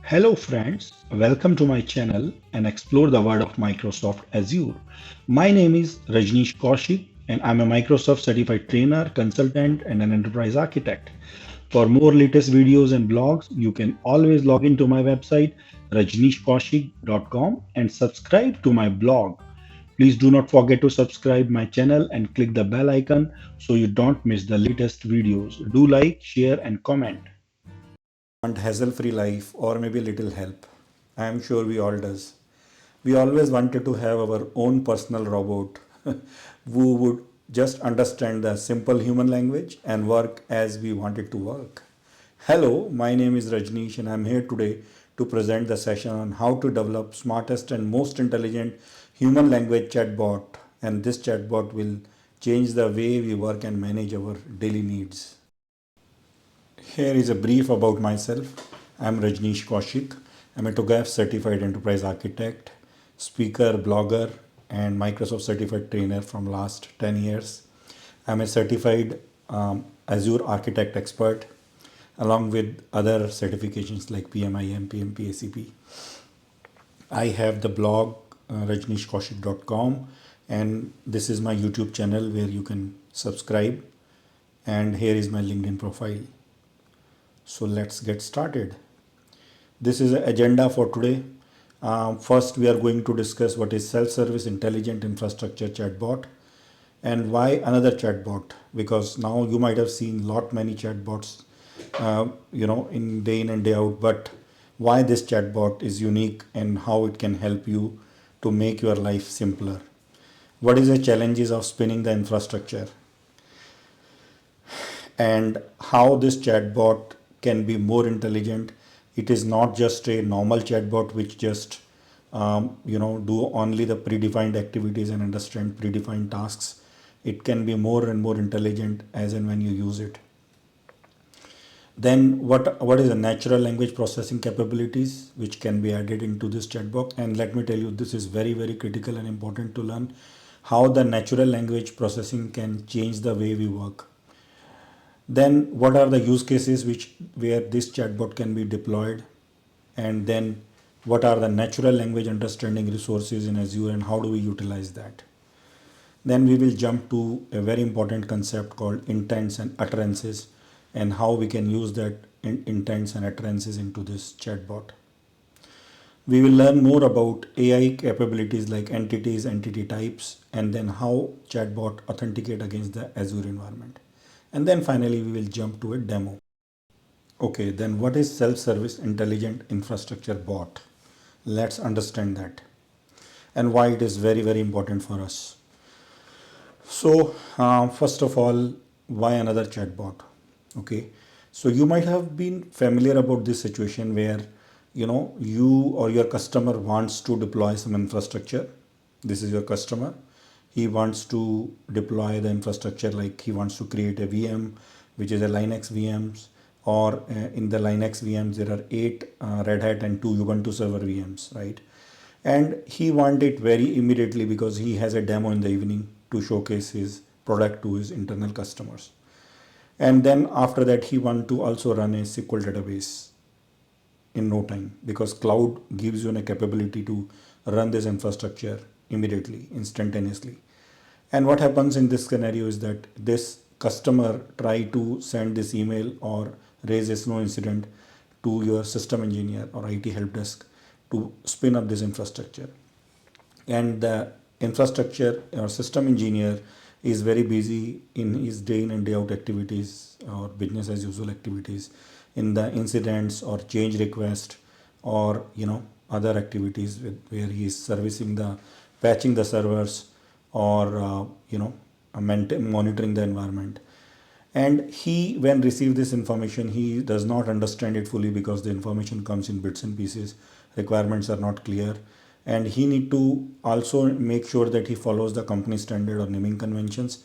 Hello friends, welcome to my channel and explore the world of Microsoft Azure. My name is Rajneesh Kaushik and I'm a Microsoft certified trainer, consultant and an enterprise architect. For more latest videos and blogs, you can always log into my website rajneeshkaushik.com and subscribe to my blog. Please do not forget to subscribe my channel and click the bell icon so you don't miss the latest videos. Do like, share and comment. Want hassle-free life or maybe little help. I am sure we all does. We always wanted to have our own personal robot who would just understand the simple human language and work as we wanted to work. Hello, my name is Rajneesh and I am here today to present the session on how to develop smartest and most intelligent human language chatbot, and this chatbot will change the way we work and manage our daily needs. Here is a brief about myself. I'm Rajneesh Kaushik. I'm a TOGAF certified enterprise architect, speaker, blogger, and Microsoft certified trainer from last 10 years. I'm a certified Azure architect expert along with other certifications like PMIM, PMP, ACP. I have the blog rajneeshkaushik.com, and this is my YouTube channel where you can subscribe, and here is my LinkedIn profile. So let's get started. This is an agenda for today. First, we are going to discuss what is self-service intelligent infrastructure chatbot and why another chatbot. Because now you might have seen lot many chatbots, in day in and day out. But why this chatbot is unique and how it can help you to make your life simpler. What is the challenges of spinning the infrastructure? And how this chatbot can be more intelligent. It is not just a normal chatbot which just do only the predefined activities and understand predefined tasks. It can be more and more intelligent as and when you use it. Then what is the natural language processing capabilities which can be added into this chatbot? And let me tell you, this is very, very critical and important to learn how the natural language processing can change the way we work. Then what are the use cases where this chatbot can be deployed? And then what are the natural language understanding resources in Azure and how do we utilize that? Then we will jump to a very important concept called intents and utterances and how we can use that intents and utterances into this chatbot. We will learn more about AI capabilities like entities, entity types, and then how chatbot authenticate against the Azure environment. And then finally, we will jump to a demo. Okay, then what is self-service intelligent infrastructure bot? Let's understand that and why it is very, very important for us. So, first of all, why another chatbot? Okay, so you might have been familiar about this situation where you or your customer wants to deploy some infrastructure. This is your customer. He wants to deploy the infrastructure, like he wants to create a VM which is a Linux VMs, or in the Linux VMs there are 8 Red Hat and 2 Ubuntu server VMs, right? And he wants it very immediately because he has a demo in the evening to showcase his product to his internal customers. And then after that he wants to also run a SQL database in no time, because cloud gives you a capability to run this infrastructure immediately, instantaneously. And what happens in this scenario is that this customer try to send this email or raise a slow incident to your system engineer or IT help desk to spin up this infrastructure. And the infrastructure or system engineer is very busy in his day in and day out activities or business as usual activities, in the incidents or change request or other activities where he is servicing the patching the servers or monitoring the environment. And he, when receive this information, he does not understand it fully because the information comes in bits and pieces, requirements are not clear, and he need to also make sure that he follows the company standard or naming conventions.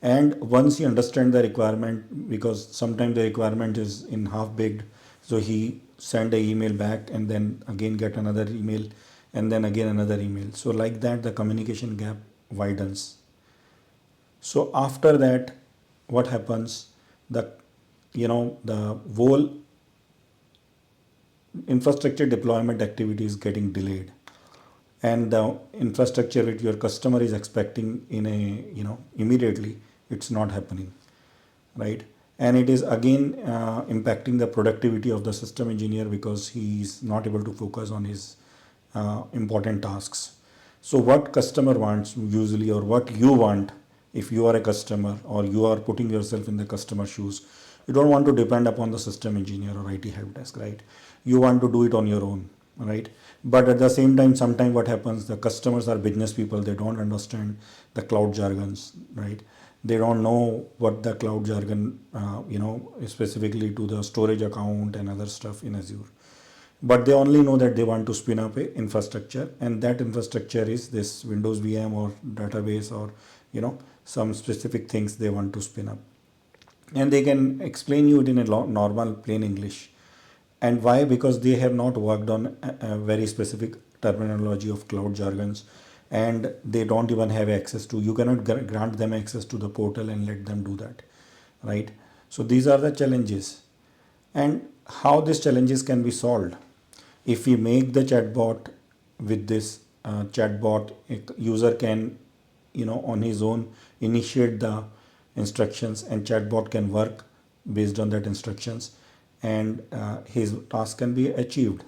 And once he understand the requirement, because sometimes the requirement is in half baked, so he send a email back and then again get another email and then again another email, so like that the communication gap widens. So after that, what happens? The the whole infrastructure deployment activity is getting delayed, and the infrastructure which your customer is expecting in a immediately, it's not happening, right? And it is again impacting the productivity of the system engineer because he is not able to focus on his important tasks. So what customer wants usually, or what you want, if you are a customer or you are putting yourself in the customer shoes, you don't want to depend upon the system engineer or IT help desk, right? You want to do it on your own, right? But at the same time, sometimes what happens, the customers are business people, they don't understand the cloud jargons, right? They don't know what the cloud jargon, specifically to the storage account and other stuff in Azure. But they only know that they want to spin up a infrastructure, and that infrastructure is this Windows VM or database, or some specific things they want to spin up, and they can explain you it in a normal plain English. And why? Because they have not worked on a very specific terminology of cloud jargons, and they don't even have access to, you cannot grant them access to the portal and let them do that, right? So these are the challenges. And how these challenges can be solved: if we make the chatbot, with this chatbot, a user can on his own initiate the instructions, and chatbot can work based on that instructions, and his task can be achieved.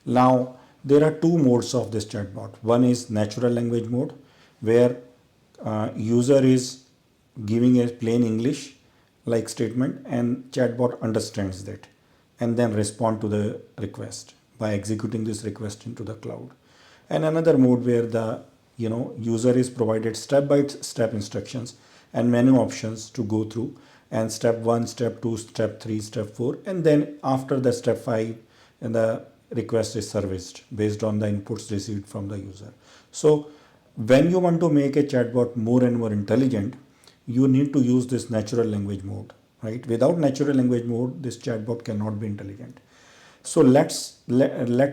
Now there are two modes of this chatbot. One is natural language mode, where user is giving a plain English like statement, and chatbot understands that and then respond to the request by executing this request into the cloud. And another mode where the user is provided step by step instructions and menu options to go through, and step 1, step 2, step 3, step 4, and then after the step 5, and the request is serviced based on the inputs received from the user. So when you want to make a chatbot more and more intelligent, you need to use this natural language mode, right? Without natural language mode, this chatbot cannot be intelligent. So let's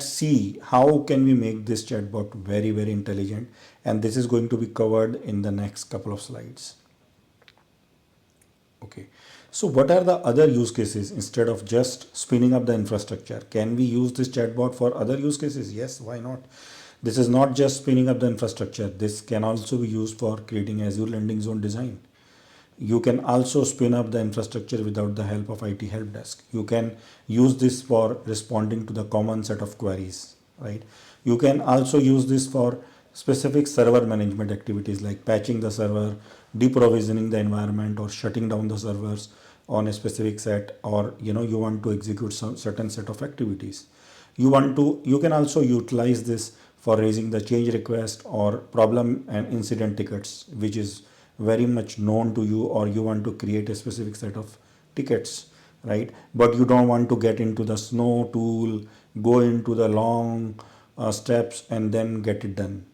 see how can we make this chatbot very, very intelligent, and this is going to be covered in the next couple of slides. Okay, so what are the other use cases instead of just spinning up the infrastructure? Can we use this chatbot for other use cases? Yes, why not? This is not just spinning up the infrastructure. This can also be used for creating Azure landing zone design. You can also spin up the infrastructure without the help of IT help desk. You can use this for responding to the common set of queries, right? You can also use this for specific server management activities like patching the server, deprovisioning the environment, or shutting down the servers on a specific set, or you want to execute some certain set of activities. You can also utilize this for raising the change request or problem and incident tickets, which is very much known to you, or you want to create a specific set of tickets, right? But you don't want to get into the snow tool, go into the long steps and then get it done.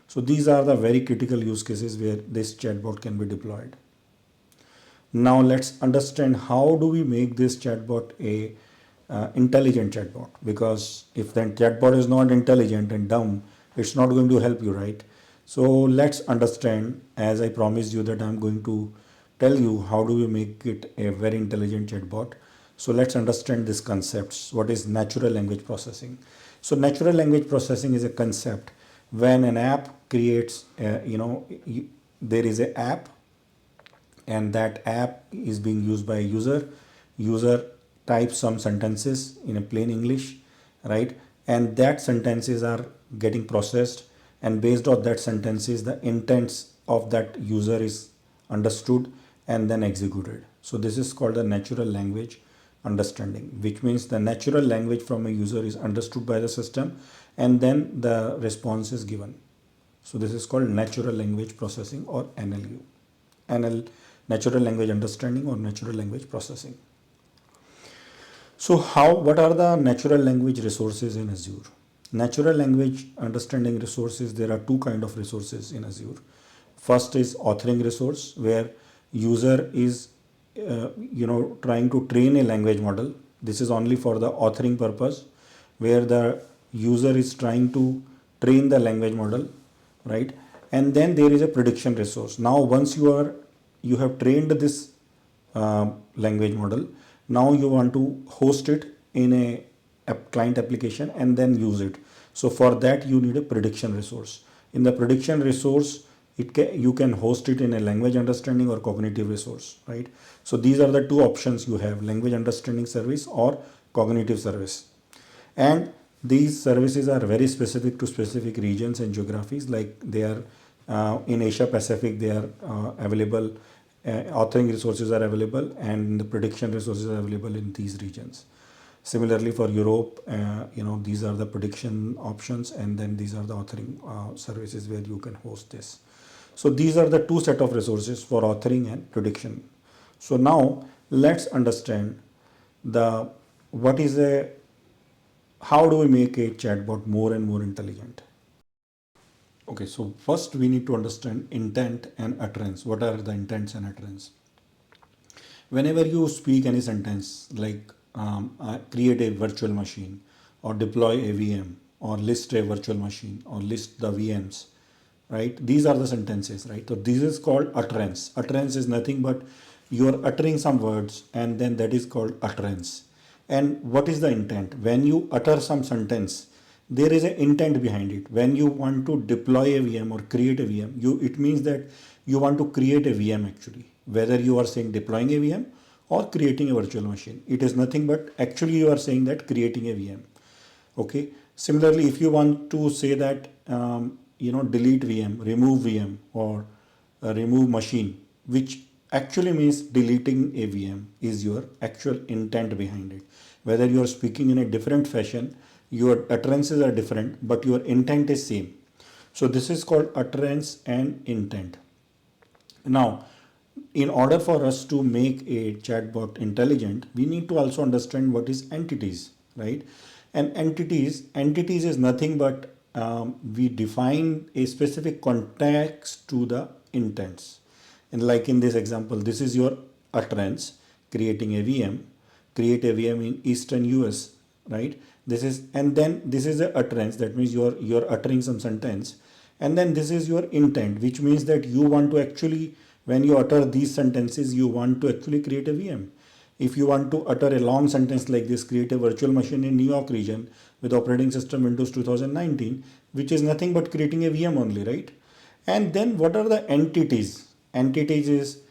So these are the very critical use cases where this chatbot can be deployed. Now let's understand how do we make this chatbot a intelligent chatbot, because if the chatbot is not intelligent and dumb, it's not going to help you, right? So let's understand, as I promised you that I'm going to tell you how do we make it a very intelligent chatbot. So let's understand these concepts. What is natural language processing? So natural language processing is a concept when an app creates, there is an app, and that app is being used by a user types some sentences in a plain English, right? And that sentences are getting processed, and based on that sentences, the intents of that user is understood and then executed. So this is called the natural language understanding, which means the natural language from a user is understood by the system, and then the response is given. So this is called natural language processing, or NLU. Natural language understanding or natural language processing. So what are the natural language resources in Azure? Natural language understanding resources, there are two kind of resources in Azure. First is authoring resource, where user is trying to train a language model. This is only for the authoring purpose, where the user is trying to train the language model, right? And then there is a prediction resource. Now once you have trained this language model, now you want to host it in a client application and then use it. So for that you need a prediction resource. In the prediction resource, you can host it in a language understanding or cognitive resource, right? So these are the two options you have: language understanding service or cognitive service. And these services are very specific to specific regions and geographies. Like they are in Asia Pacific, they are available. Authoring resources are available, and the prediction resources are available in these regions. Similarly, for Europe, these are the prediction options, and then these are the authoring services where you can host this. So these are the two set of resources for authoring and prediction. So now let's understand the what is a how do we make a chatbot more and more intelligent. Okay, so first we need to understand intent and utterance. What are the intents and utterance? Whenever you speak any sentence like create a virtual machine, or deploy a VM, or list a virtual machine, or list the VMs, right? These are the sentences, right? So this is called utterance. Utterance is nothing but you are uttering some words, and then that is called utterance. And what is the intent? When you utter some sentence, there is an intent behind it. When you want to deploy a VM or create a VM, it means that you want to create a VM actually. Whether you are saying deploying a VM or creating a virtual machine, it is nothing but actually you are saying that creating a VM. Okay. Similarly, if you want to say that delete VM, remove VM, or remove machine, which actually means deleting a VM, is your actual intent behind it. Whether you are speaking in a different fashion, your utterances are different, but your intent is same. So this is called utterance and intent. Now, in order for us to make a chatbot intelligent, we need to also understand what is entities, right? And entities is nothing but we define a specific context to the intents. And like in this example, this is your utterance, creating a VM, create a VM in Eastern US, right? This is, and then this is the utterance. That means you're uttering some sentence, and then this is your intent, which means that you want to actually, when you utter these sentences, you want to actually create a VM. If you want to utter a long sentence like this, create a virtual machine in New York region with operating system Windows 2019, which is nothing but creating a VM only, right? And then what are the entities? Entities is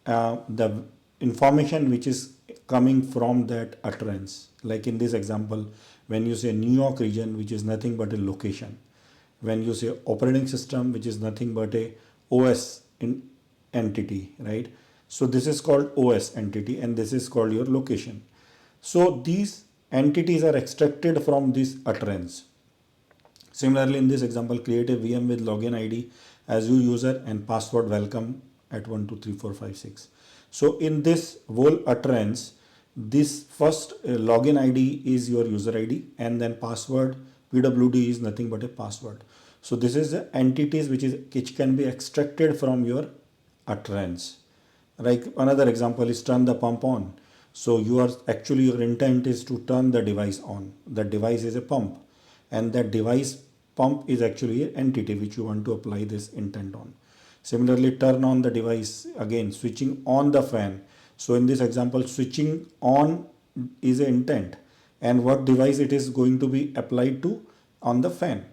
the information which is coming from that utterance. Like in this example, when you say New York region, which is nothing but a location. When you say operating system, which is nothing but a OS entity, right? So this is called OS entity, and this is called your location. So these entities are extracted from this utterance. Similarly, in this example, create a VM with login ID as your user and password welcome at 123456. So in this whole utterance, this first login ID is your user ID, and then password PWD is nothing but a password. So this is the entities which can be extracted from your utterance. Like another example is turn the pump on. So your intent is to turn the device on. The device is a pump, and that device pump is actually an entity which you want to apply this intent on. Similarly, turn on the device, again switching on the fan. So in this example, switching on is an intent, and what device it is going to be applied to on the fan.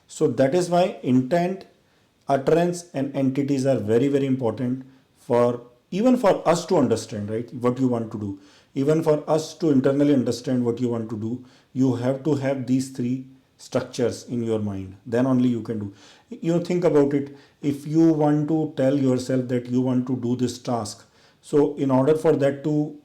So that is why intent, utterance, and entities are very, very important for even for us to understand, right, what you want to do. Even for us to internally understand what you want to do, you have to have these three structures in your mind. Then only you can do. Think about it. If you want to tell yourself that you want to do this task, so in order for that to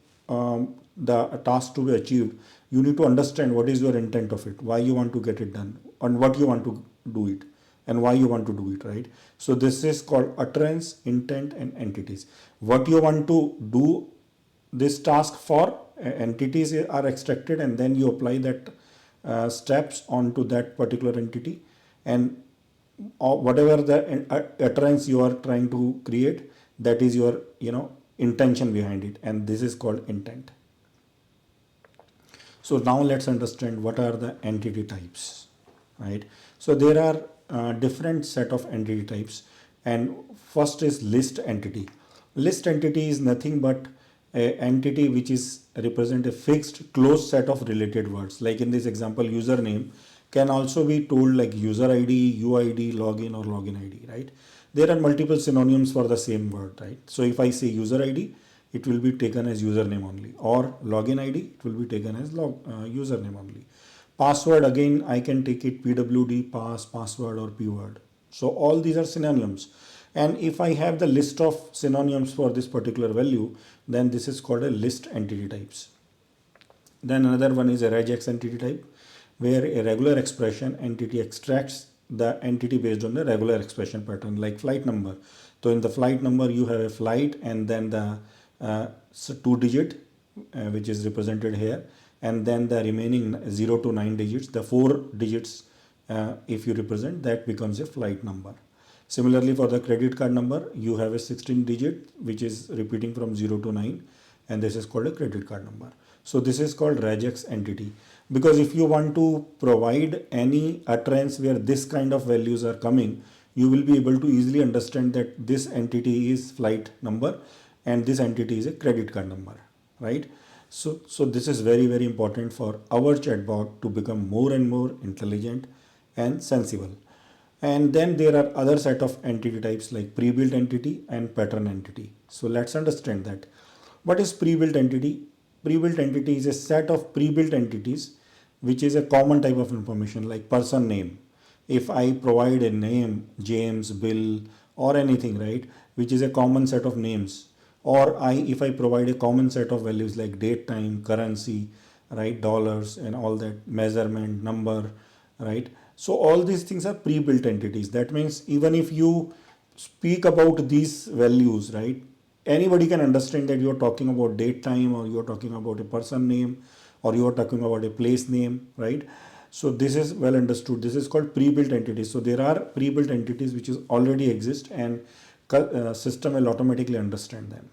the task to be achieved, you need to understand what is your intent of it, why you want to get it done, and what you want to do it, and why you want to do it, right? So this is called utterance, intent, and entities. What you want to do this task for, entities are extracted, and then you apply that steps onto that particular entity, and whatever the utterance you are trying to create, that is your intention behind it, and this is called intent. So now let's understand what are the entity types, right? So there are different set of entity types, and first is list entity. List entity is nothing but a entity which is represent a fixed closed set of related words. Like in this example, username can also be told like user ID, UID, login or login ID, right? There are multiple synonyms for the same word, right? So if I say user ID, it will be taken as username only, or login ID, it will be taken as username only. Password, again, I can take it PWD, password or pword. So all these are synonyms. And if I have the list of synonyms for this particular value, then this is called a list entity types. Then another one is a regex entity type, where a regular expression entity extracts the entity based on the regular expression pattern, like flight number. So in the flight number, you have a flight and then the two digit, which is represented here, and then the remaining 0 to 9 digits, the 4 digits, if you represent, that becomes a flight number. Similarly, for the credit card number, you have a 16 digit which is repeating from 0 to 9, and this is called a credit card number. So this is called regex entity, because if you want to provide any utterance where this kind of values are coming, you will be able to easily understand that this entity is flight number and this entity is a credit card number, right? So this is very, very important for our chatbot to become more and more intelligent and sensible. And then there are other set of entity types like pre-built entity and pattern entity. So let's understand that. What is pre-built entity? Pre-built entity is a set of pre-built entities which is a common type of information like person name. If I provide a name, James, Bill, or anything, right, which is a common set of names, or if I provide a common set of values like date, time, currency, right, dollars and all that, measurement, number, right? So all these things are pre-built entities. That means even if you speak about these values, right, anybody can understand that you're talking about date, time, or you're talking about a person name, or you're talking about a place name, right? So this is well understood. This is called pre-built entities. So there are pre-built entities which is already exist, and system will automatically understand them.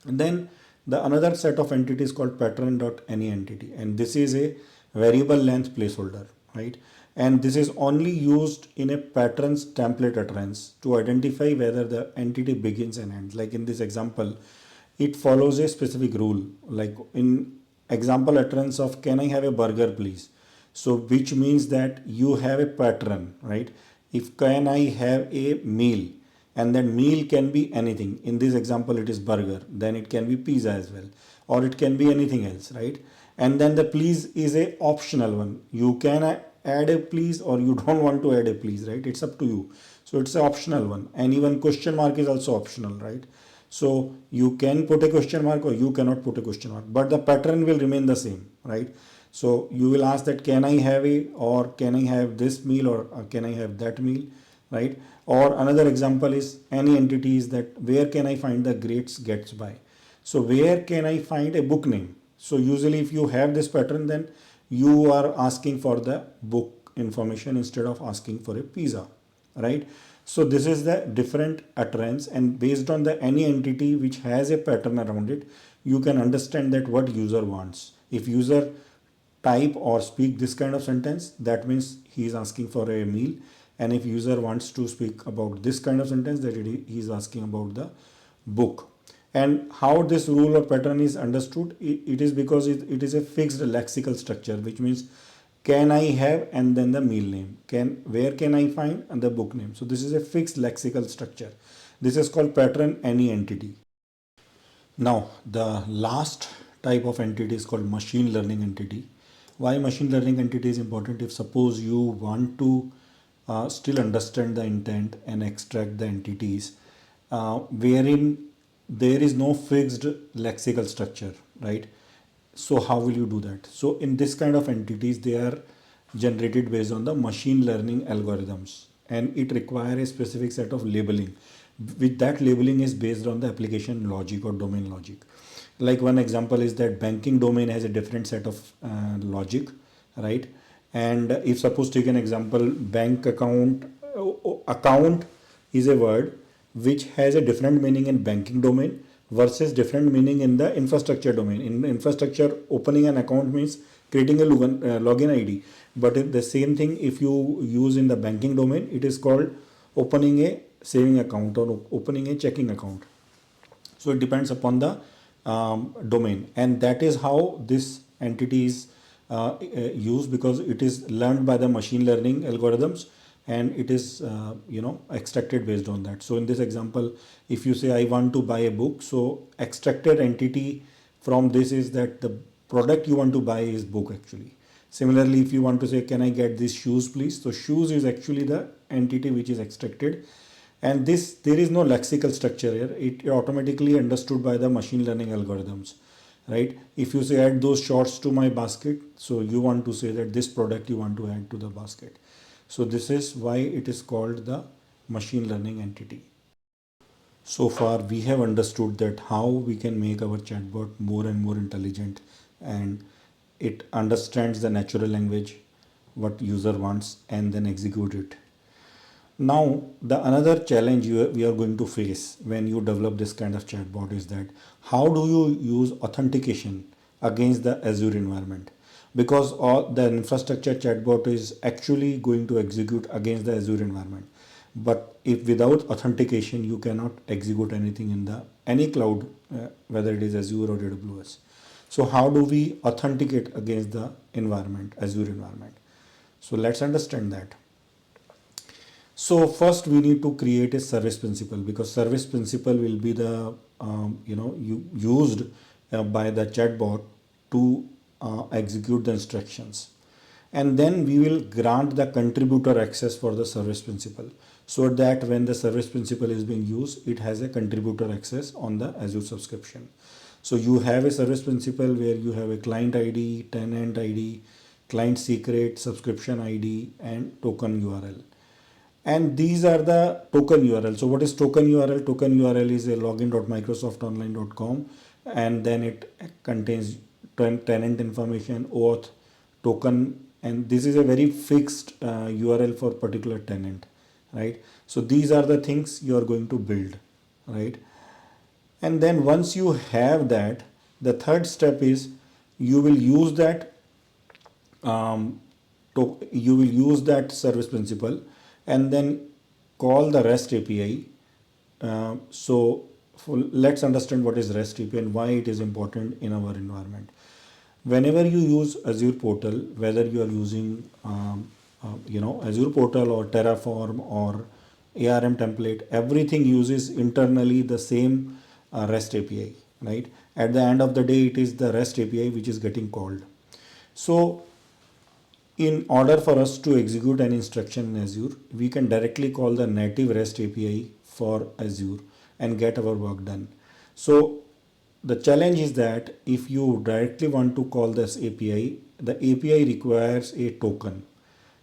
And then the another set of entities called pattern.any entity, and this is a variable length placeholder, right? And this is only used in a patterns template utterance to identify whether the entity begins and ends. Like in this example, it follows a specific rule. Like in example utterance of can I have a burger please? So which means that you have a pattern, right? If can I have a meal, and that meal can be anything. In this example it is burger, then it can be pizza as well, or it can be anything else, right? And then the please is a optional one. You can add a please or you don't want to add a please, right? It's up to you. So it's an optional one. And even question mark is also optional, right? So you can put a question mark or you cannot put a question mark, but the pattern will remain the same, right? So you will ask that can I have a, or can I have this meal, or can I have that meal, right? Or another example is any entity is that where can I find the greats gets by. So where can I find a book name? So usually if you have this pattern, then you are asking for the book information instead of asking for a pizza, right? So this is the different utterance, and based on the any entity which has a pattern around it, you can understand that what user wants. If user type or speak this kind of sentence, that means he is asking for a meal. And if user wants to speak about this kind of sentence, that he is asking about the book. And how this rule or pattern is understood, it is because it is a fixed lexical structure, which means can I have and then the meal name, where can I find and the book name. So this is a fixed lexical structure. This is called pattern any entity. Now the last type of entity is called machine learning entity. Why machine learning entity is important? If suppose you want to still understand the intent and extract the entities wherein there is no fixed lexical structure, right? So how will you do that? So in this kind of entities, they are generated based on the machine learning algorithms, and it requires a specific set of labeling. With that labeling is based on the application logic or domain logic. Like one example is that banking domain has a different set of logic, right? And if suppose take an example, bank account, account is a word which has a different meaning in banking domain versus different meaning in the infrastructure domain. In infrastructure, opening an account means creating a login ID. But the same thing if you use in the banking domain, it is called opening a saving account or opening a checking account. So it depends upon the domain, and that is how this entity is used, because it is learned by the machine learning algorithms, and it is extracted based on that. So in this example, if you say I want to buy a book, so extracted entity from this is that the product you want to buy is book actually. Similarly, if you want to say can I get these shoes please, so shoes is actually the entity which is extracted. And this, there is no lexical structure here, it automatically understood by the machine learning algorithms, right? If you say add those shorts to my basket, so you want to say that this product you want to add to the basket. So this is why it is called the machine learning entity. So far we have understood that how we can make our chatbot more and more intelligent, and it understands the natural language what user wants and then execute it. Now, the another challenge we are going to face when you develop this kind of chatbot is that how do you use authentication against the Azure environment? Because all the infrastructure chatbot is actually going to execute against the Azure environment. But if without authentication, you cannot execute anything in the any cloud, whether it is Azure or AWS. So how do we authenticate against the environment, Azure environment? So let's understand that. So first we need to create a service principal, because service principal will be the used by the chatbot to execute the instructions, and then we will grant the contributor access for the service principal, so that when the service principal is being used, it has a contributor access on the Azure subscription. So you have a service principal where you have a client ID, tenant ID, client secret, subscription ID, and token URL. And these are the token URL. So what is token URL? Token URL is a login.microsoftonline.com, and then it contains tenant information, auth, token, and this is a very fixed URL for particular tenant, right? So these are the things you are going to build, right? And then once you have that, the third step is you will use that you will use that service principal and then call the REST API. Let's understand what is REST API and why it is important in our environment. Whenever you use Azure portal, whether you are using Azure portal or Terraform or ARM template, everything uses internally the same REST API, right? At the end of the day, it is the REST API which is getting called. So in order for us to execute an instruction in Azure, we can directly call the native REST API for Azure and get our work done. So the challenge is that if you directly want to call this API, the API requires a token,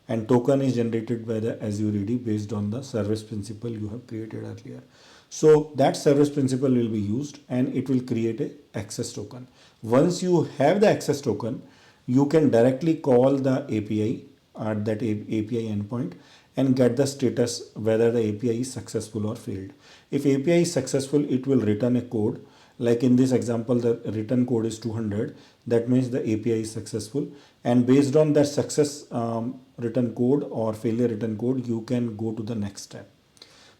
and token is generated by the Azure AD based on the service principal you have created earlier. So that service principal will be used and it will create a access token. Once you have the access token, you can directly call the API at that API endpoint and get the status whether the API is successful or failed. If API is successful, it will return a code. Like in this example, the return code is 200. That means the API is successful. And based on that success return code or failure return code, you can go to the next step.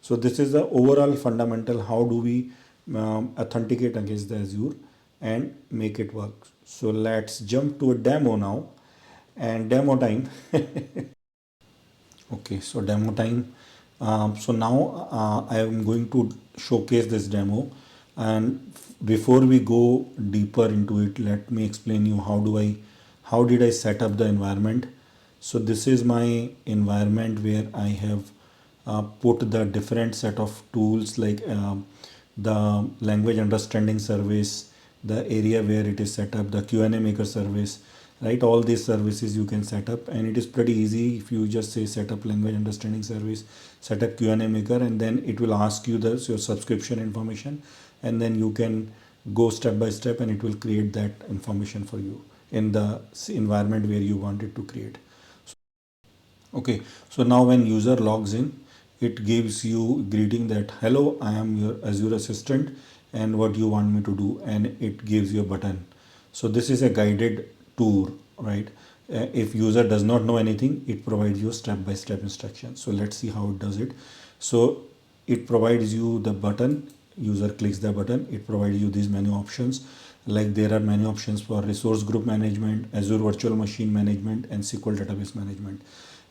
So this is the overall fundamental. How do we authenticate against the Azure and make it work? So let's jump to a demo now, and demo time. Okay, so demo time. So now I am going to showcase this demo, and before we go deeper into it, let me explain you how did I set up the environment. So this is my environment where I have put the different set of tools like the language understanding service, the area where it is set up, the Q&A maker service, right? All these services you can set up, and it is pretty easy. If you just say set up language understanding service, set up Q&A maker, and then it will ask you your subscription information, and then you can go step by step and it will create that information for you in the environment where you want it to create. Okay, so now when user logs in, it gives you greeting that hello, I am your Azure assistant and what you want me to do, and it gives you a button. So this is a guided tour, right? If user does not know anything, it provides you step-by-step instructions. So let's see how it does it. So it provides you the button user clicks the button, it provides you these menu options. Like there are many options for resource group management, Azure virtual machine management, and SQL database management.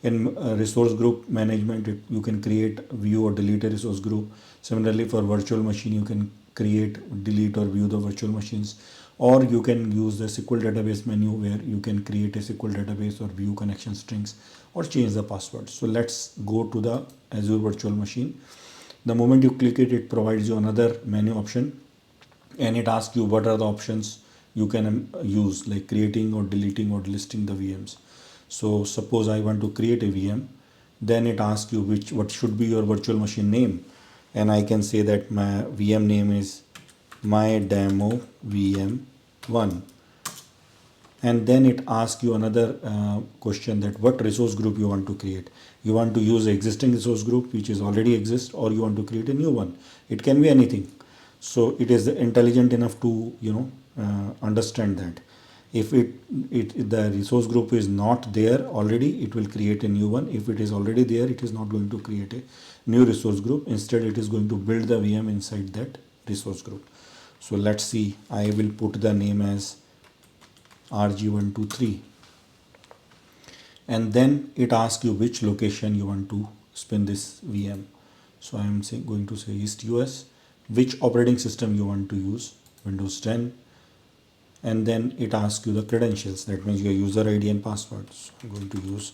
In resource group management, you can create, view, or delete a resource group. Similarly, for virtual machine, you can create, delete, or view the virtual machines. Or you can use the SQL database menu where you can create a SQL database or view connection strings or change the password. So let's go to the Azure virtual machine. The moment you click it, it provides you another menu option, and it asks you what are the options you can use, like creating or deleting or listing the VMs. So suppose I want to create a VM, then it asks you what should be your virtual machine name, and I can say that my VM name is my demo VM1. And then it asks you another question, that what resource group you want to create. You want to use the existing resource group which is already exists, or you want to create a new one. It can be anything. So it is intelligent enough to understand that if the resource group is not there already, it will create a new one. If it is already there, it is not going to create a new resource group. Instead, it is going to build the VM inside that resource group. So let's see, I will put the name as RG123, and then it asks you which location you want to spin this VM. So I am going to say East US, which operating system you want to use, Windows 10, and then it asks you the credentials, that means your user ID and password. So I'm going to use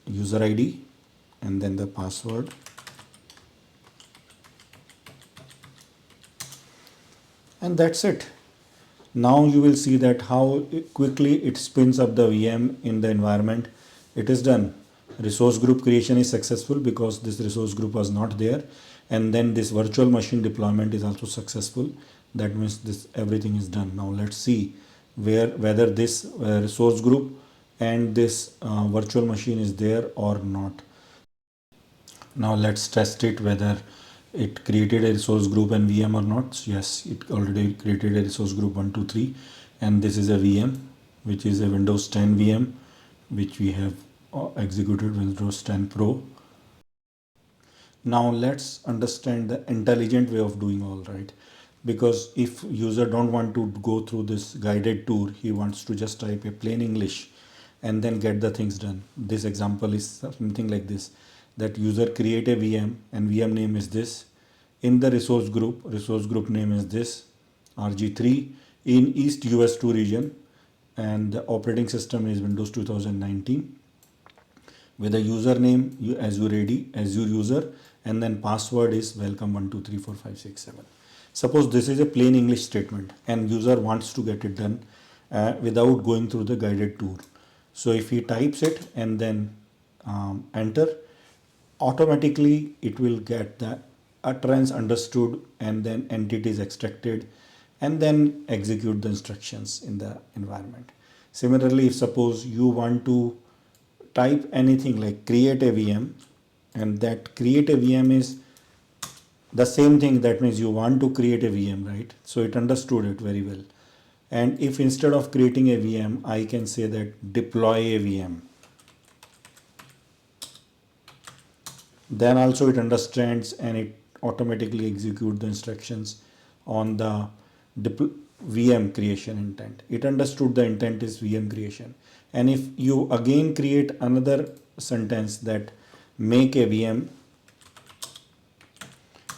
user ID and then the password. And that's it. Now you will see that how quickly it spins up the VM in the environment. It is done. Resource group creation is successful because this resource group was not there, and then this virtual machine deployment is also successful. That means this everything is done. Now let's see whether this resource group and this virtual machine is there or not. Now let's test it whether it created a resource group and VM or not. So yes, it already created a resource group 123, and this is a VM which is a Windows 10 VM which we have executed, Windows 10 Pro. Now let's understand the intelligent way of doing all, right? Because if user don't want to go through this guided tour, he wants to just type a plain English and then get the things done. This example is something like this, that user create a VM and VM name is this. In the resource group name is this, RG3, in East US2 region, and the operating system is Windows 2019, with a username Azure AD, Azure user, and then password is welcome 1234567. Suppose this is a plain English statement and user wants to get it done without going through the guided tour. So if he types it and then enter, automatically it will get the utterance understood and then entities extracted and then execute the instructions in the environment. Similarly, if suppose you want to type anything like create a VM, and that create a VM is the same thing, that means you want to create a VM, right? So it understood it very well. And if instead of creating a VM, I can say that deploy a VM, then also it understands and it automatically execute the instructions on the VM creation intent. It understood the intent is VM creation. And if you again create another sentence that make a VM,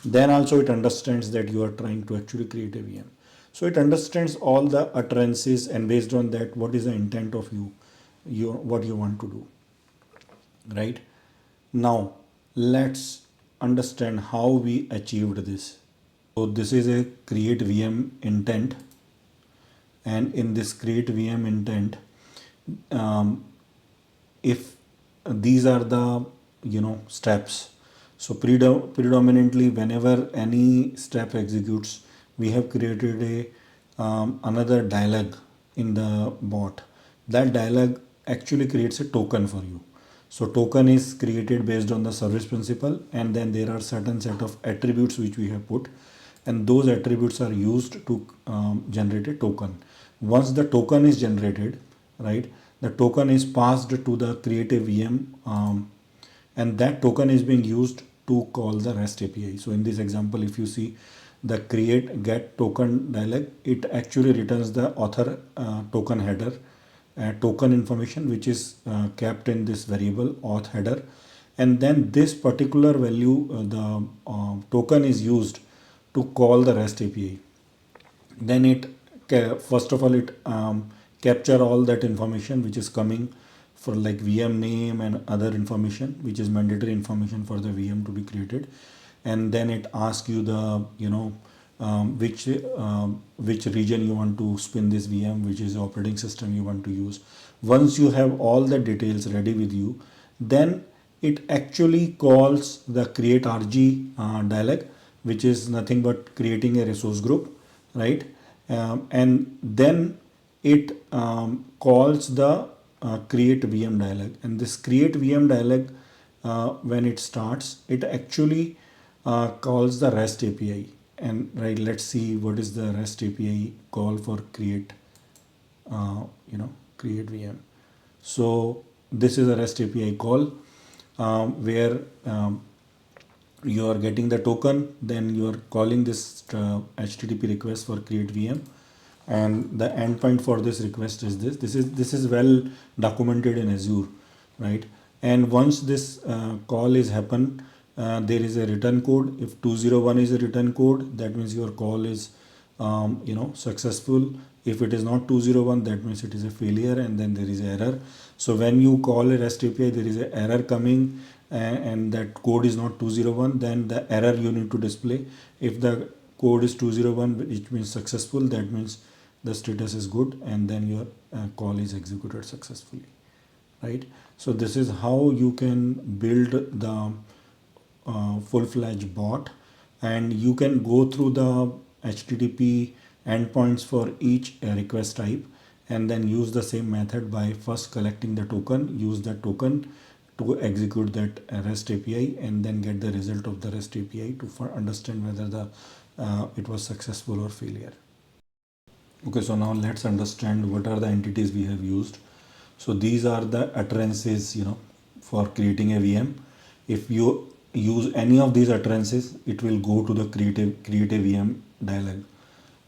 then also it understands that you are trying to actually create a VM. So it understands all the utterances, and based on that, what is the intent of what you want to do, right? Now let's understand how we achieved this. So this is a create VM intent, and in this create VM intent, if these are the steps. So predominantly whenever any step executes, we have created a another dialog in the bot. That dialog actually creates a token for you. So token is created based on the service principle, and then there are certain set of attributes which we have put, and those attributes are used to generate a token. Once the token is generated, right, the token is passed to the create a VM, and that token is being used to call the REST API. So in this example, if you see the create get token dialog, it actually returns the author token header token information, which is kept in this variable auth header, and then this particular value, the token is used to call the REST API. Then it first of all it capture all that information which is coming for like VM name and other information which is mandatory information for the VM to be created, and then it asks you the which region you want to spin this VM, which is the operating system you want to use. Once you have all the details ready with you, then it actually calls the create RG dialog, which is nothing but creating a resource group, right? And then it calls the create VM dialog, and this create VM dialog, when it starts, it actually calls the REST API. And right, let's see what is the REST API call for create create VM. So this is a REST API call where you are getting the token, then you are calling this HTTP request for create VM, and the endpoint for this request is this. This is well documented in Azure, right? And once this call is happen, there is a return code. If 201 is a return code, that means your call is successful. If it is not 201, that means it is a failure, and then there is error. So when you call a REST API, there is an error coming, and that code is not 201, then the error you need to display. If the code is 201, which means successful, that means the status is good, and then your call is executed successfully, right? So this is how you can build the full-fledged bot, and you can go through the HTTP endpoints for each request type, and then use the same method by first collecting the token, use that token to execute that REST API, and then get the result of the REST API to understand whether the it was successful or failure. Okay, so now let's understand what are the entities we have used. So these are the utterances, for creating a VM. If you use any of these utterances, it will go to the create a VM dialog,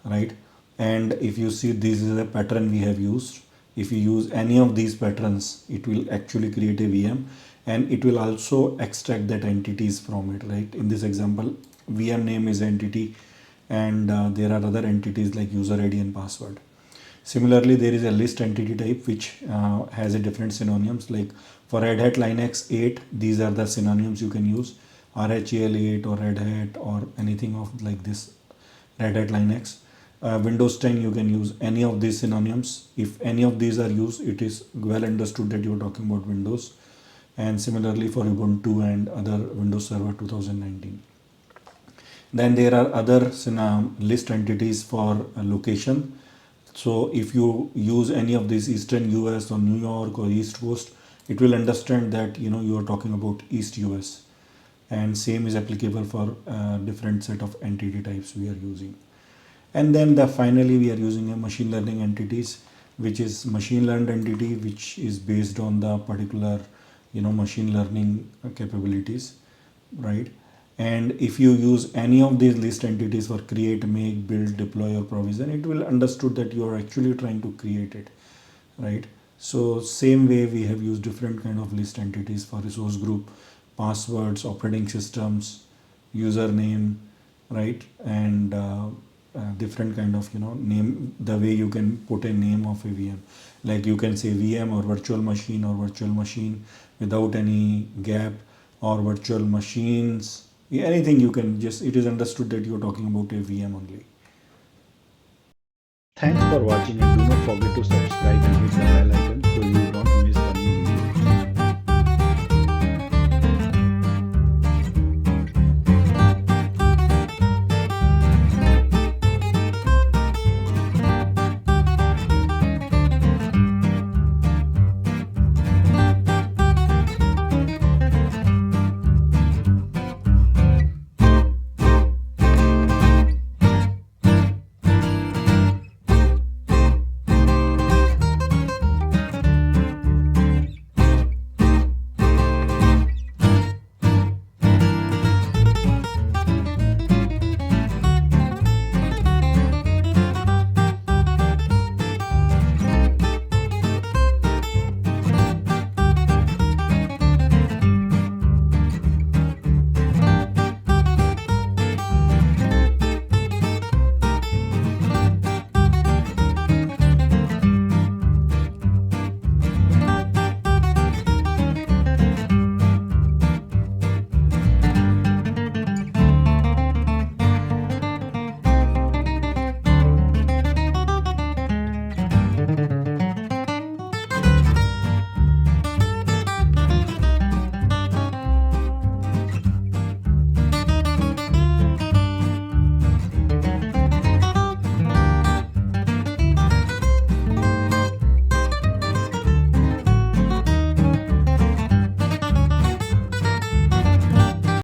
right? And if you see, this is a pattern we have used. If you use any of these patterns, it will actually create a VM, and it will also extract that entities from it, right? In this example, VM name is entity, and there are other entities like user ID and password. Similarly, there is a list entity type which has a different synonyms, like for Red Hat Linux 8, these are the synonyms you can use: RHEL 8 or Red Hat or anything of like this Red Hat Linux. Windows 10, you can use any of these synonyms. If any of these are used, it is well understood that you are talking about Windows. And similarly for Ubuntu and other Windows Server 2019. Then there are other list entities for location. So if you use any of these Eastern US or New York or East Coast, it will understand that you are talking about East US. And same is applicable for different set of entity types we are using. And then finally we are using a machine learning entities, which is machine learned entity, which is based on the particular machine learning capabilities, right? And if you use any of these list entities for create, make, build, deploy or provision, it will understood that you are actually trying to create it, right? So same way we have used different kind of list entities for resource group, passwords, operating systems, username, right? And different kind of name, the way you can put a name of a VM, like you can say VM or virtual machine without any gap, or virtual machines, anything you can just, it is understood that you're talking about a VM only. Thanks for watching, and do not forget to subscribe and hit the bell icon so you